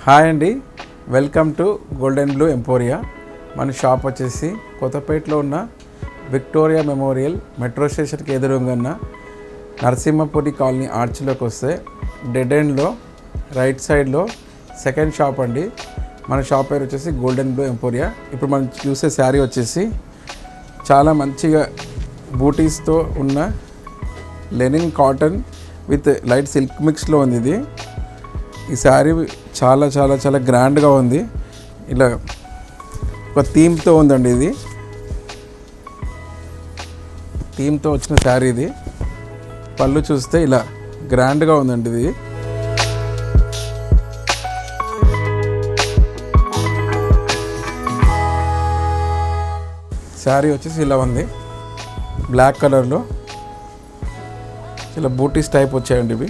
Hi అండి, welcome to golden blue emporia. మన shop వచ్చేసి కొత్తపేటలో ఉన్న విక్టోరియా మెమోరియల్ మెట్రో స్టేషన్కి ఎదురుగా ఉన్న నరసింహపురి కాలనీ ఆర్చ్లోకి వస్తే డెడ్ ఎండ్లో రైట్ సైడ్లో సెకండ్ షాప్ అండి. మన షాప్ పేరు వచ్చేసి గోల్డెన్ బ్లూ ఎంపోరియా. ఇప్పుడు మనం చూసే శారీ వచ్చేసి చాలా మంచిగా బూటీస్తో ఉన్న linen cotton with light silk మిక్స్లో ఉంది. ఇది ఈ శారీ చాలా చాలా చాలా గ్రాండ్గా ఉంది. ఇలా ఒక థీమ్తో ఉందండి. ఇది థీమ్తో వచ్చిన శారీ. ఇది పళ్ళు చూస్తే ఇలా గ్రాండ్గా ఉందండి. ఇది శారీ వచ్చేసి ఇలా ఉంది, బ్లాక్ కలర్లో ఇలా బూటీస్ టైప్ వచ్చాయండి. ఇవి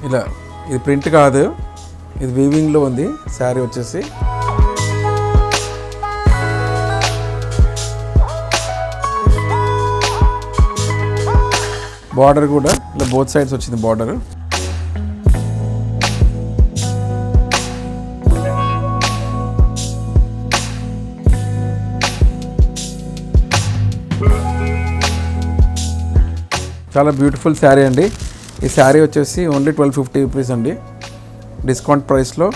ఇలా ఇది ప్రింట్ కాదు, ఇది వీవింగ్లో ఉంది. శారీ వచ్చేసి బార్డర్ కూడా ఇలా బోత్ సైడ్స్ వచ్చింది బార్డర్. చాలా బ్యూటిఫుల్ శారీ అండి. ఈ శారీ వచ్చేసి ఓన్లీ 1250 రూపీస్ అండి. డిస్కౌంట్ ప్రైస్లో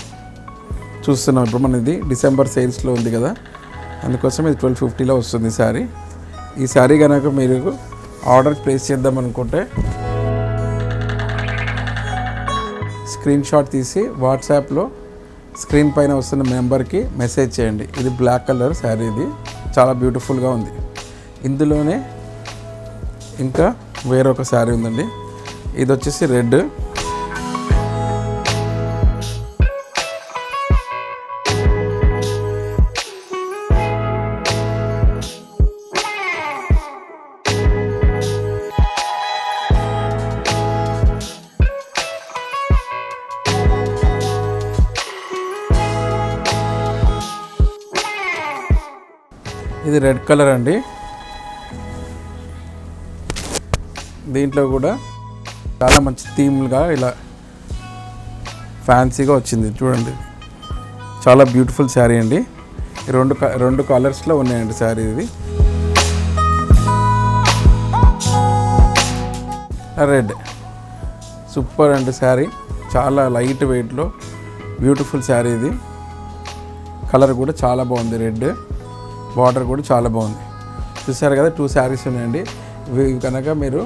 చూస్తున్నాం. ఇప్పుడు మన ఇది డిసెంబర్ సేల్స్లో ఉంది కదా, అందుకోసం ఇది 1250లో వస్తుంది శారీ. ఈ శారీ కనుక మీరు ఆర్డర్ ప్లేస్ చేద్దాం అనుకుంటే స్క్రీన్ షాట్ తీసి వాట్సాప్లో స్క్రీన్ పైన వస్తున్న మెంబర్కి మెసేజ్ చేయండి. ఇది బ్లాక్ కలర్ శారీ, ఇది చాలా బ్యూటిఫుల్గా ఉంది. ఇందులోనే ఇంకా వేరొక శారీ ఉందండి. ఇది వచ్చేసి రెడ్. ఇది రెడ్ కలర్ అండి. దీంట్లో కూడా చాలా మంచి థీమ్గా ఇలా ఫ్యాన్సీగా వచ్చింది. చూడండి, చాలా బ్యూటిఫుల్ శారీ అండి. రెండు కలర్స్లో ఉన్నాయండి శారీ. ఇది రెడ్ సూపర్ అండి శారీ, చాలా లైట్ వెయిట్లో బ్యూటిఫుల్ శారీ. ఇది కలర్ కూడా చాలా బాగుంది. రెడ్ బార్డర్ కూడా చాలా బాగుంది. చూసారు కదా, 2 శారీస్ ఉన్నాయండి. ఇవి కనుక మీరు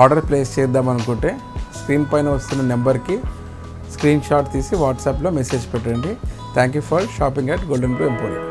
ఆర్డర్ ప్లేస్ చేద్దాం అనుకుంటే స్క్రీన్ పైన వస్తున్న నెంబర్కి స్క్రీన్ షాట్ తీసి వాట్సాప్లో మెసేజ్ పెట్టండి. Thank you for shopping at golden blue emporia.